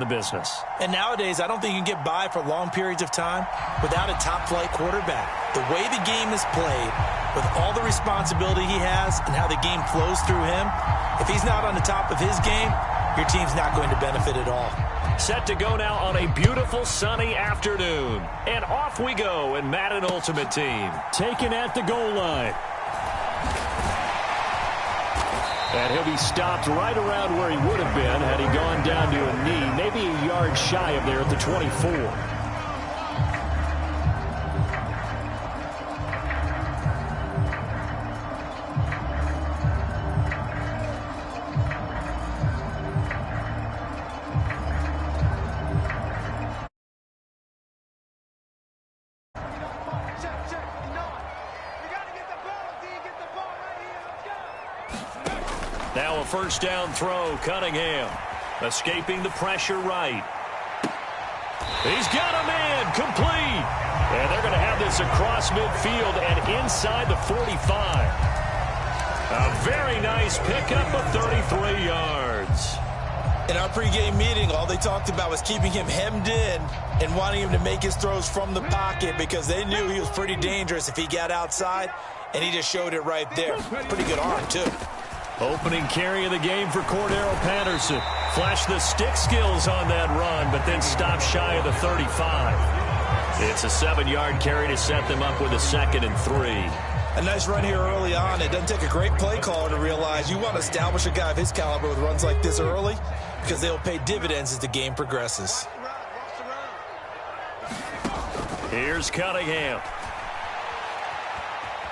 the business. And nowadays, I don't think you can get by for long periods of time without a top-flight quarterback. The way the game is played, with all the responsibility he has and how the game flows through him, if he's not on the top of his game, your team's not going to benefit at all. Set to go now on a beautiful sunny afternoon. And off we go in Madden Ultimate Team. Taken at the goal line. And he'll be stopped right around where he would have been had he gone down to a knee, maybe a yard shy of there at the 24. Now a first down throw, Cunningham. Escaping the pressure right. He's got a man, complete. And they're going to have this across midfield and inside the 45. A very nice pickup of 33 yards. In our pregame meeting, all they talked about was keeping him hemmed in and wanting him to make his throws from the pocket because they knew he was pretty dangerous if he got outside, and he just showed it right there. Pretty good arm, too. Opening carry of the game for Cordero Patterson. Flashed the stick skills on that run, but then stopped shy of the 35. It's a 7-yard carry to set them up with a 2nd and 3. A nice run here early on. It doesn't take a great play caller to realize you want to establish a guy of his caliber with runs like this early because they'll pay dividends as the game progresses. Here's Cunningham.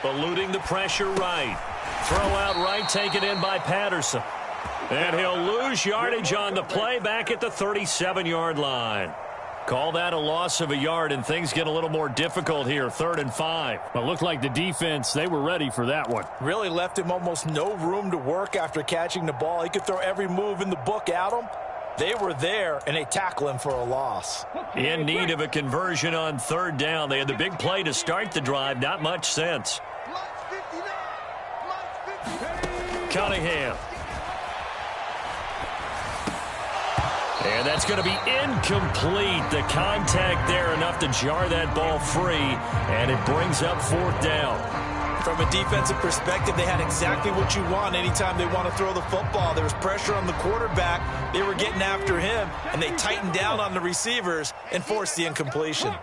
Eluding the pressure right. Throw out right, taken in by Patterson. And he'll lose yardage on the play back at the 37-yard line. Call that a loss of a yard, and things get a little more difficult here, 3rd and 5. But looked like the defense, they were ready for that one. Really left him almost no room to work after catching the ball. He could throw every move in the book at him. They were there, and they tackle him for a loss. In need of a conversion on 3rd down. They had the big play to start the drive. Not much sense. Cunningham. And that's going to be incomplete. The contact there enough to jar that ball free, and it brings up 4th down. From a defensive perspective, they had exactly what you want anytime they want to throw the football. There was pressure on the quarterback. They were getting after him, and they tightened down on the receivers and forced the incompletion.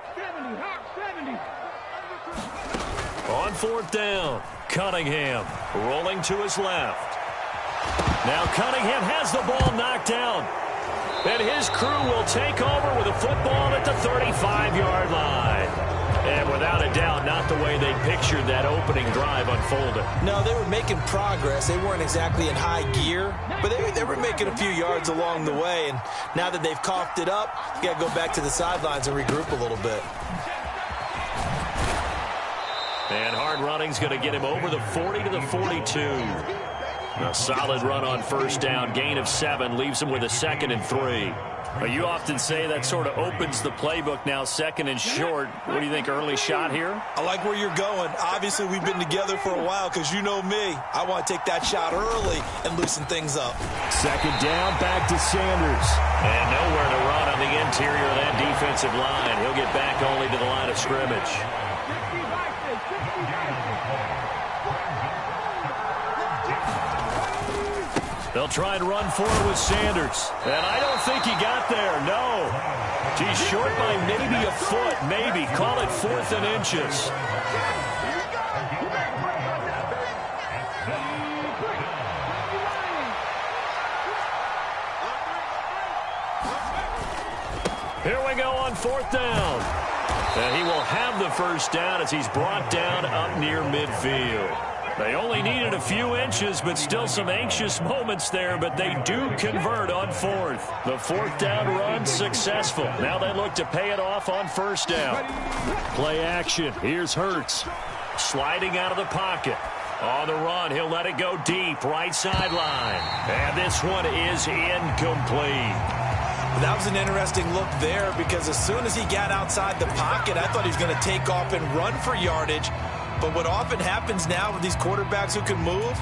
On 4th down, Cunningham rolling to his left. Now Cunningham has the ball knocked down. And his crew will take over with a football at the 35-yard line. And without a doubt, not the way they pictured that opening drive unfolded. No, they were making progress. They weren't exactly in high gear, but they were making a few yards along the way. And now that they've coughed it up, you got to go back to the sidelines and regroup a little bit. And hard running's going to get him over the 40 to the 42. A solid run on 1st down, gain of 7, leaves him with a 2nd and 3. Well, you often say that sort of opens the playbook now, 2nd and short. What do you think, early shot here? I like where you're going. Obviously, we've been together for a while because you know me. I want to take that shot early and loosen things up. 2nd down, back to Sanders. And nowhere to run on the interior of that defensive line. He'll get back only to the line of scrimmage. They'll try and run forward with Sanders. And I don't think he got there, no. He's short by maybe a foot, maybe. Call it 4th and inches. Here we go on 4th down. And he will have the first down as he's brought down up near midfield. They only needed a few inches, but still some anxious moments there, but they do convert on 4th. The 4th down run successful. Now they look to pay it off on 1st down. Play action. Here's Hurts. Sliding out of the pocket. On the run, he'll let it go deep, right sideline. And this one is incomplete. That was an interesting look there because as soon as he got outside the pocket, I thought he was going to take off and run for yardage. But what often happens now with these quarterbacks who can move,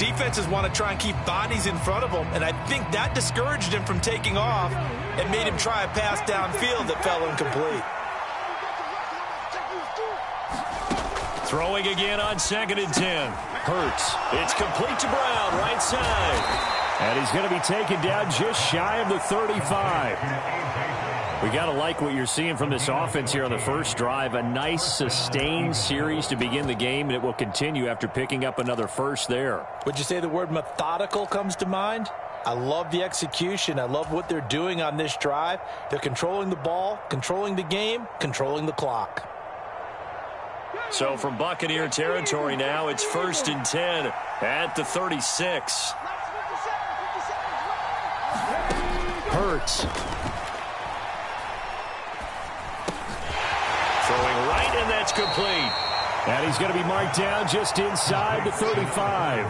defenses want to try and keep bodies in front of them, and I think that discouraged him from taking off and made him try a pass downfield that fell incomplete. Throwing again on 2nd and 10. Hurts. It's complete to Brown, right side. And he's going to be taken down just shy of the 35. We got to like what you're seeing from this offense here on the first drive. A nice, sustained series to begin the game, and it will continue after picking up another first there. Would you say the word methodical comes to mind? I love the execution. I love what they're doing on this drive. They're controlling the ball, controlling the game, controlling the clock. So from Buccaneer territory now, it's 1st and 10 at the 36. Hurts. Throwing right, and that's complete. And he's going to be marked down just inside the 35.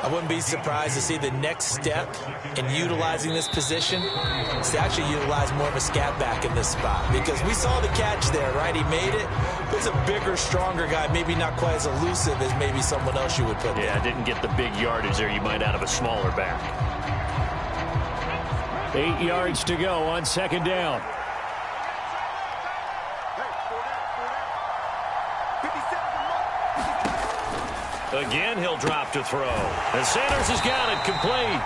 I wouldn't be surprised to see the next step in utilizing this position is to actually utilize more of a scat back in this spot. Because we saw the catch there, right? He made it. He's a bigger, stronger guy, maybe not quite as elusive as maybe someone else you would put there. Yeah, didn't get the big yardage there you might out of a smaller back. 8 yards to go on 2nd down. Again, he'll drop to throw. And Sanders has got it complete.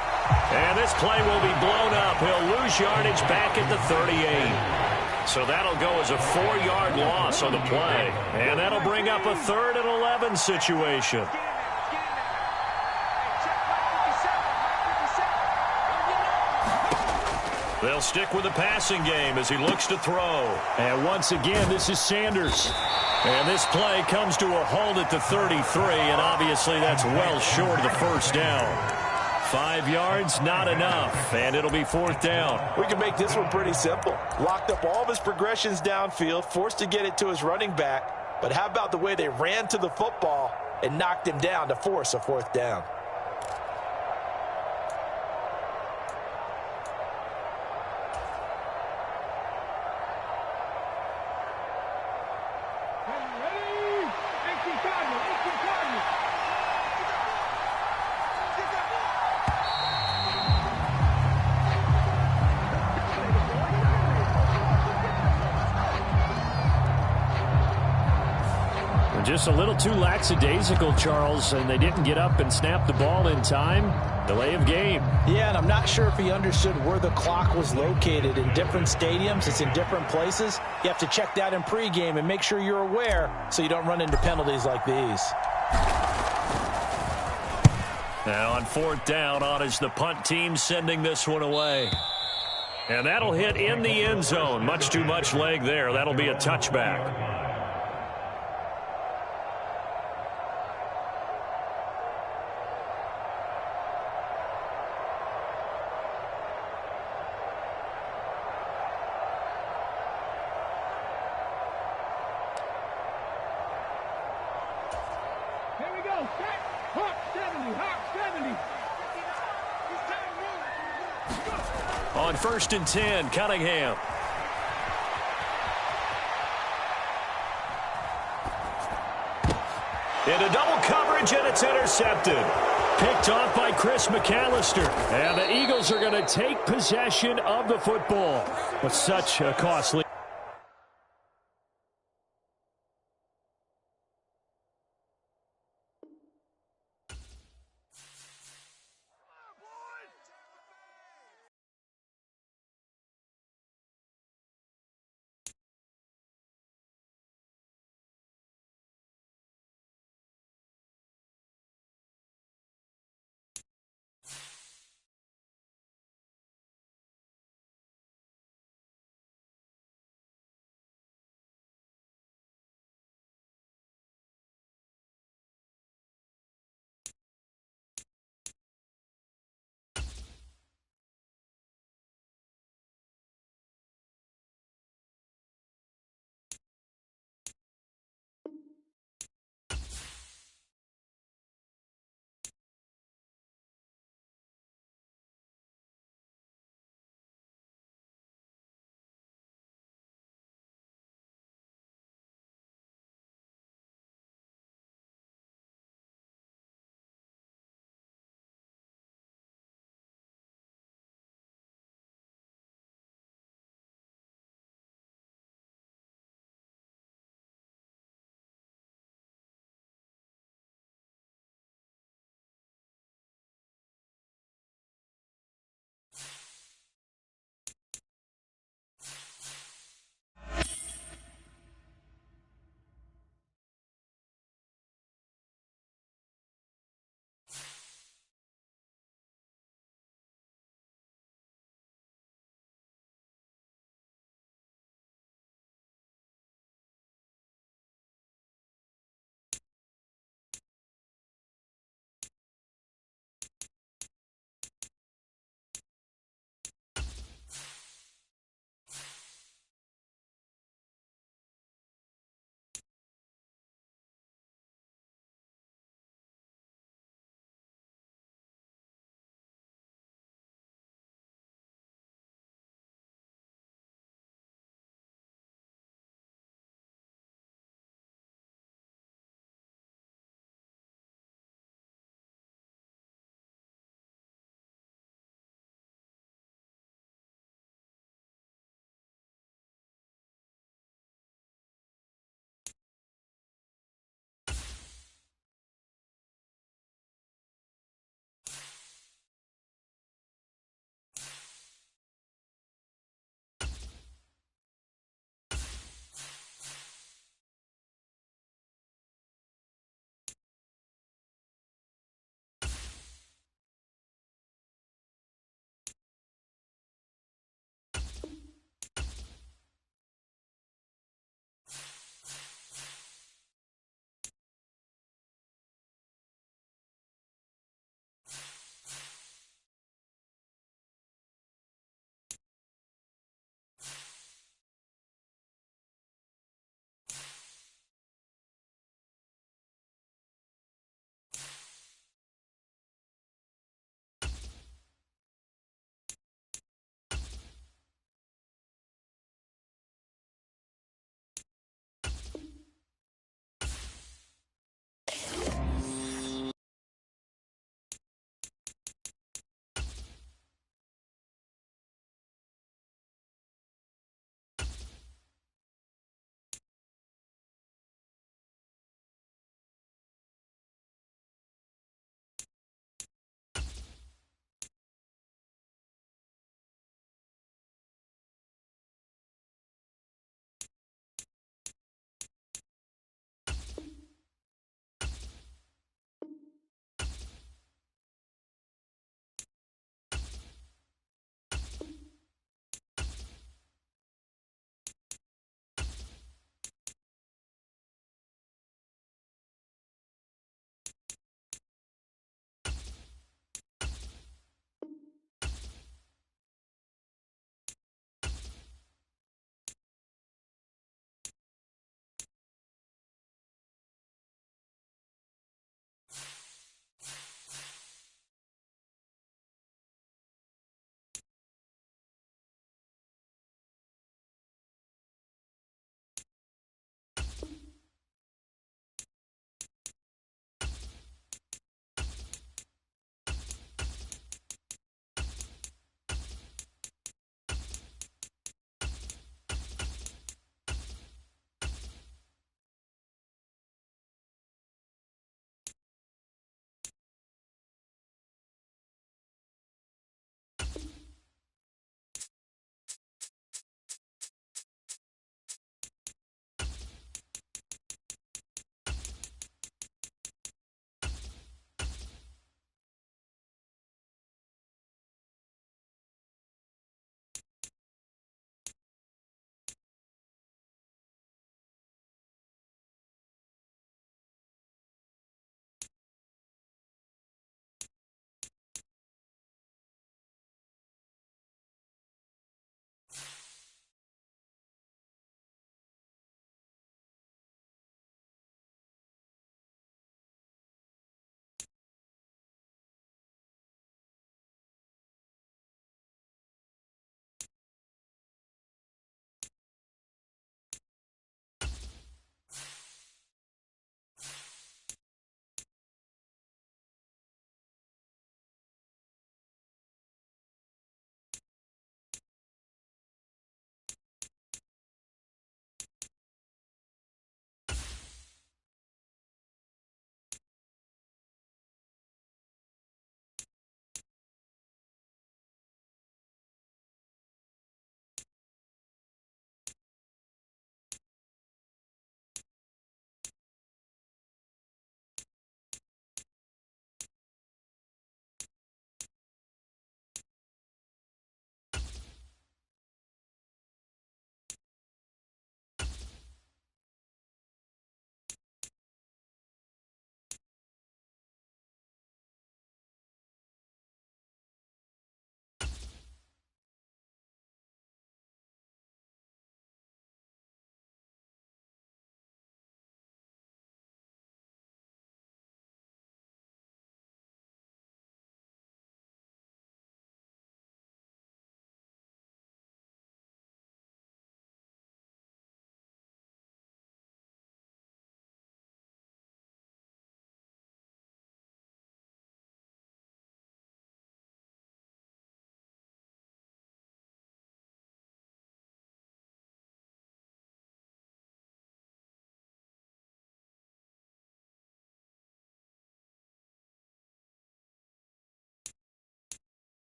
And this play will be blown up. He'll lose yardage back at the 38. So that'll go as a 4-yard loss on the play. And that'll bring up a 3rd and 11 situation. They'll stick with the passing game as he looks to throw. And once again, this is Sanders. And this play comes to a halt at the 33, and obviously that's well short of the first down. 5 yards, not enough, and it'll be 4th down. We can make this one pretty simple. Locked up all of his progressions downfield, forced to get it to his running back. But how about the way they ran to the football and knocked him down to force a 4th down? Just a little too lackadaisical, Charles, and they didn't get up and snap the ball in time. Delay of game. Yeah, and I'm not sure if he understood where the clock was located. In different stadiums, it's in different places. You have to check that in pregame and make sure you're aware so you don't run into penalties like these. Now on 4th down, on is the punt team sending this one away. And that'll hit in the end zone. Much too much leg there. That'll be a touchback. On 1st and 10, Cunningham. Into double coverage, and it's intercepted. Picked off by Chris McAllister. And the Eagles are going to take possession of the football. But such a costly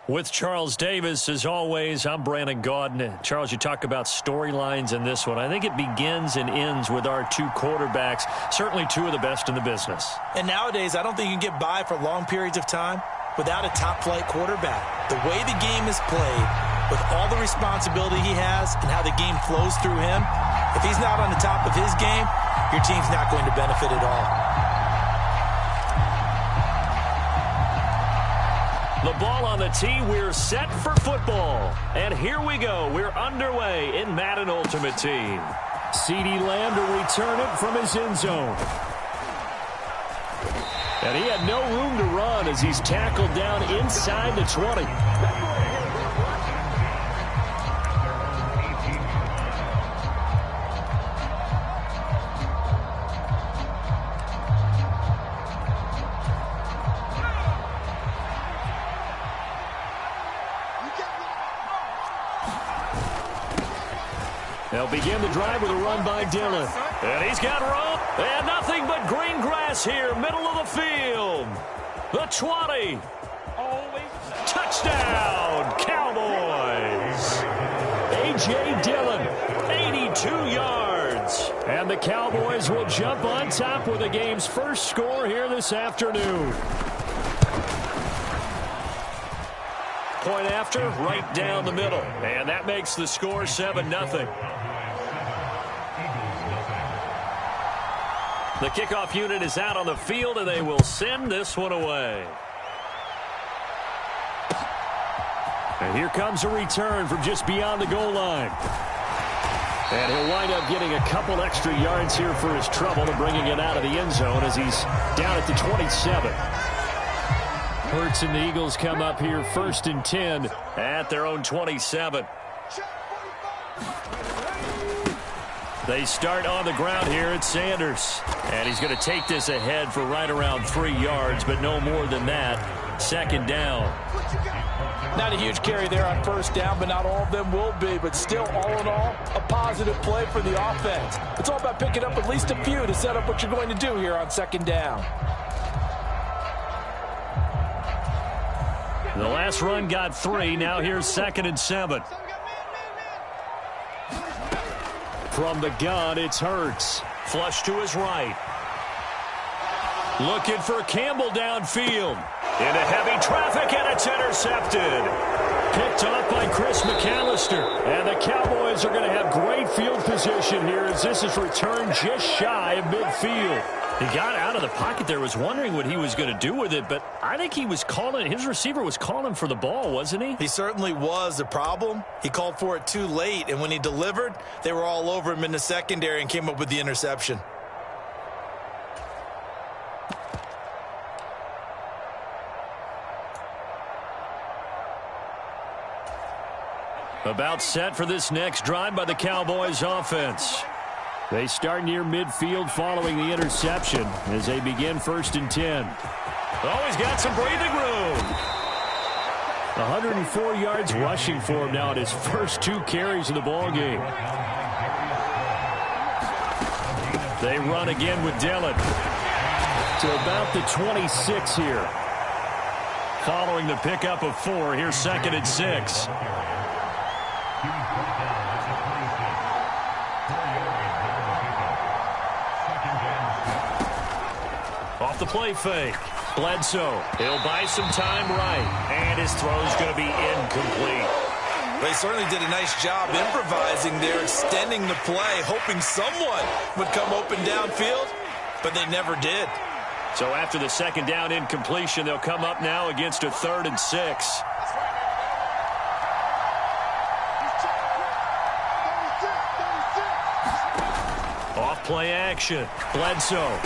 With Charles Davis, as always, I'm Brandon Gaudin. Charles, you talk about storylines in this one. I think it begins and ends with our two quarterbacks, certainly two of the best in the business. And nowadays, I don't think you can get by for long periods of time without a top-flight quarterback. The way the game is played, with all the responsibility he has and how the game flows through him, if he's not on the top of his game, your team's not going to benefit at all. The ball on the tee. We're set for football. And here we go. We're underway in Madden Ultimate Team. CeeDee Lamb to return it from his end zone. And he had no room to run as he's tackled down inside the 20. They'll begin the drive with a run by Dillon. And he's got room. And nothing but green grass here, middle of the field. The 20. Touchdown, Cowboys. A.J. Dillon, 82 yards. And the Cowboys will jump on top with the game's first score here this afternoon. Point after, right down the middle. And that makes the score 7-0. The kickoff unit is out on the field, and they will send this one away. And here comes a return from just beyond the goal line. And he'll wind up getting a couple extra yards here for his trouble and bringing it out of the end zone as he's down at the 27. Hurts and the Eagles come up here 1st and 10 at their own 27. They start on the ground here at Sanders. And he's going to take this ahead for right around 3 yards, but no more than that. 2nd down. Not a huge carry there on 1st down, but not all of them will be. But still, all in all, a positive play for the offense. It's all about picking up at least a few to set up what you're going to do here on 2nd down. The last run got 3. Now here's 2nd and 7. From the gun, it's Hurts. Flush to his right. Looking for Campbell downfield. Into heavy traffic, and it's intercepted. Picked off by Chris McAllister. And the Cowboys are going to have great field position here as this is returned just shy of midfield. He got out of the pocket there, was wondering what he was going to do with it, but I think he was calling, his receiver was calling for the ball, wasn't he? He certainly was. The problem, he called for it too late, and when he delivered, they were all over him in the secondary and came up with the interception. About set for this next drive by the Cowboys offense. They start near midfield following the interception as they begin 1st and 10. Oh, he's got some breathing room. 104 yards rushing for him now at his first 2 carries of the ball game. They run again with Dillon to about the 26 here. Following the pickup of 4, here's 2nd and 6. Off the play fake. Bledsoe. He'll buy some time right. And his throw's going to be incomplete. They certainly did a nice job improvising there, extending the play, hoping someone would come open downfield, but they never did. So after the 2nd down incompletion, they'll come up now against a 3rd and 6. Off play action. Bledsoe.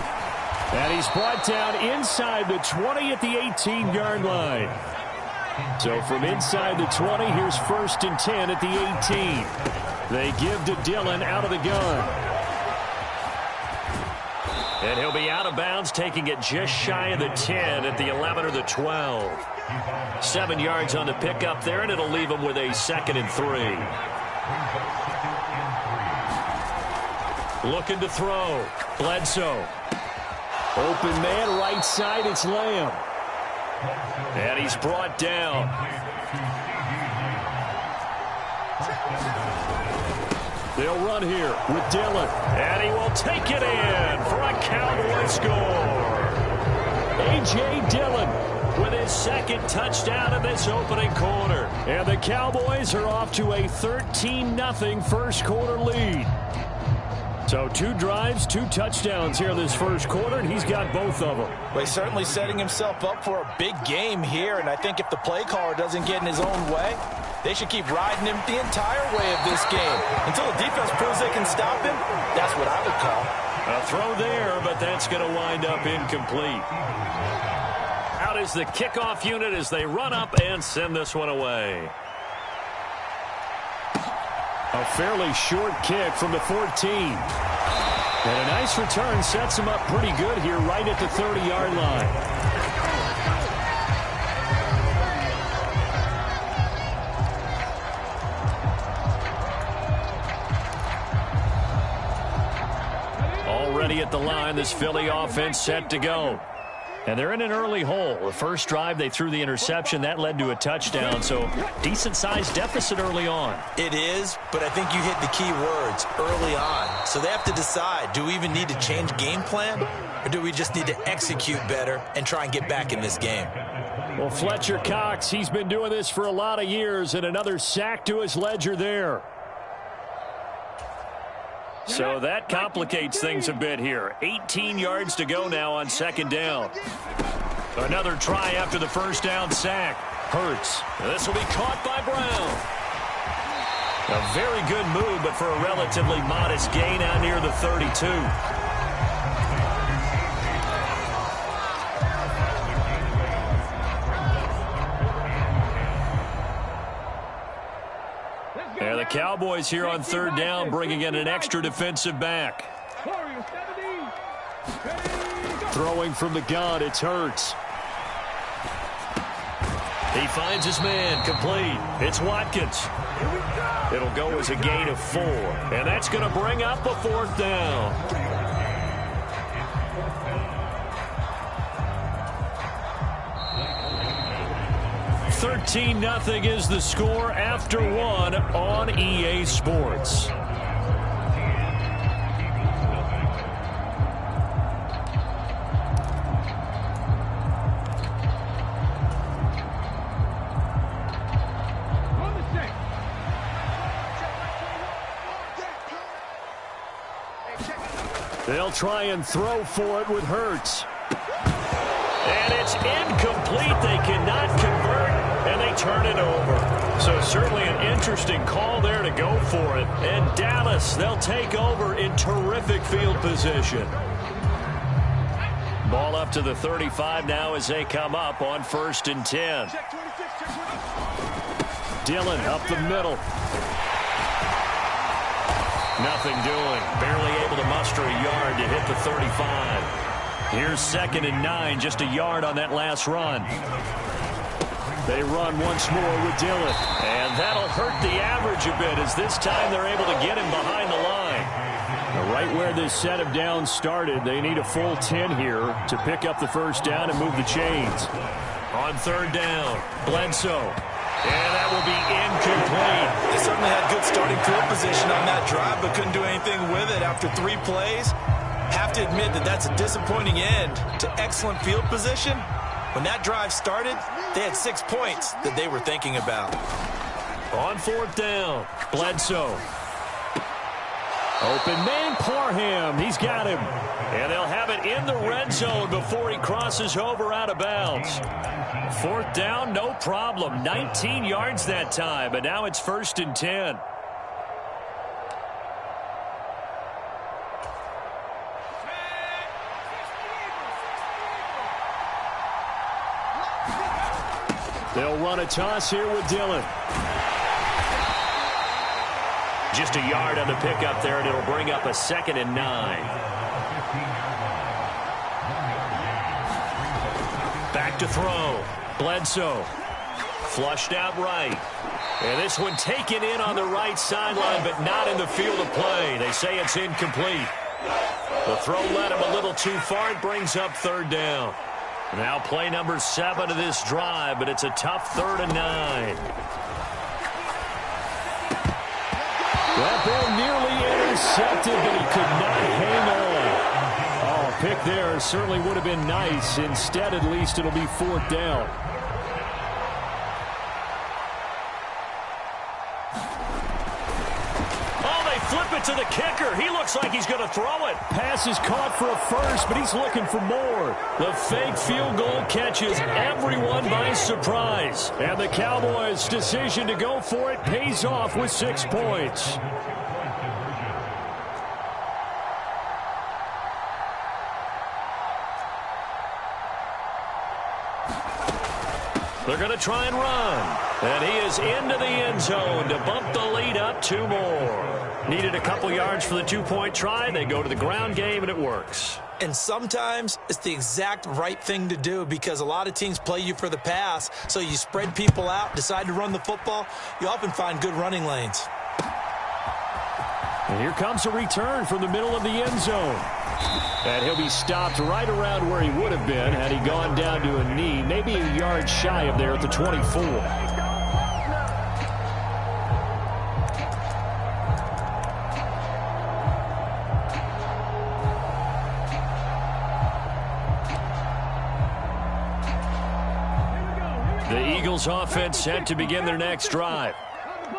And he's brought down inside the 20 at the 18-yard line. So from inside the 20, here's 1st and 10 at the 18. They give to Dillon out of the gun. And he'll be out of bounds, taking it just shy of the 10 at the 11 or the 12. 7 yards on the pickup there, and it'll leave him with a 2nd and 3. Looking to throw. Bledsoe. Open man, right side, it's Lamb. And he's brought down. They'll run here with Dillon. And he will take it in for a Cowboy score. A.J. Dillon with his second touchdown in this opening quarter. And the Cowboys are off to a 13-0 first quarter lead. So 2 drives, 2 touchdowns here this first quarter, and he's got both of them. Well, he's certainly setting himself up for a big game here, and I think if the play caller doesn't get in his own way, they should keep riding him the entire way of this game. Until the defense proves they can stop him, that's what I would call. A throw there, but that's going to wind up incomplete. Out is the kickoff unit as they run up and send this one away. A fairly short kick from the 14. And a nice return sets him up pretty good here right at the 30-yard line. Already at the line, this Philly offense set to go. And they're in an early hole. The first drive, they threw the interception. That led to a touchdown, so decent-sized deficit early on. It is, but I think you hit the key words, early on. So they have to decide, do we even need to change game plan, or do we just need to execute better and try and get back in this game? Well, Fletcher Cox, he's been doing this for a lot of years, and another sack to his ledger there. So that complicates things a bit here. 18 yards to go now on second down. Another try after the first down sack. Hurts. This will be caught by Brown. A very good move, but for a relatively modest gain out near the 32. And the Cowboys here on third down bringing in an extra defensive back. Throwing from the gun, it's Hurts. He finds his man, complete. It's Watkins. It'll go as a gain of 4. And that's going to bring up a fourth down. 13-0 is the score after 1 on EA Sports. They'll try and throw for it with Hurts. And it's incomplete. They cannot convert, and they turn it over. So certainly an interesting call there to go for it. And Dallas, they'll take over in terrific field position. Ball up to the 35 now as they come up on 1st and 10. Dillon up the middle. Nothing doing. Barely able to muster a yard to hit the 35. Here's 2nd and 9, just a yard on that last run. They run once more with Dillon. And that'll hurt the average a bit as this time they're able to get him behind the line. Right where this set of downs started, they need a full 10 here to pick up the first down and move the chains. On 3rd down, Bledsoe. And that will be incomplete. They certainly had good starting field position on that drive, but couldn't do anything with it after 3 plays. Have to admit that that's a disappointing end to excellent field position. When that drive started, they had 6 points that they were thinking about. On 4th down, Bledsoe. Open man, Parham. He's got him. And they'll have it in the red zone before he crosses over out of bounds. 4th down, no problem. 19 yards that time, but now it's 1st and 10. They'll run a toss here with Dillon. Just a yard on the pickup there, and it'll bring up a 2nd and 9. Back to throw. Bledsoe. Flushed out right. And this one taken in on the right sideline, but not in the field of play. They say it's incomplete. The throw led him a little too far. It brings up 3rd down. Now play number 7 of this drive, but it's a tough 3rd and 9. That ball nearly intercepted, but he could not hang on. Oh, a pick there certainly would have been nice. Instead, at least, it'll be 4th down. Flip it to the kicker. He looks like he's going to throw it. Pass is caught for a first, but he's looking for more. The fake field goal catches everyone by surprise. And the Cowboys' decision to go for it pays off with 6 points. They're going to try and run. And he is into the end zone to bump the lead up 2 more. Needed a couple yards for the 2-point try. They go to the ground game, and it works. And sometimes it's the exact right thing to do because a lot of teams play you for the pass, so you spread people out, decide to run the football. You often find good running lanes. And here comes a return from the middle of the end zone. And he'll be stopped right around where he would have been had he gone down to a knee, maybe a yard shy of there at the 24. The Eagles offense set to begin their next drive.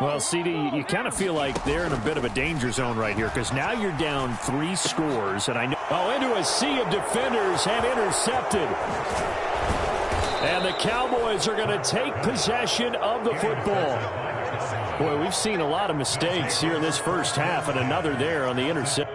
Well, CD, you kind of feel like they're in a bit of a danger zone right here because now you're down 3 scores. And I know into a sea of defenders and intercepted. And the Cowboys are going to take possession of the football. Boy, we've seen a lot of mistakes here in this first half and another there on the intercept.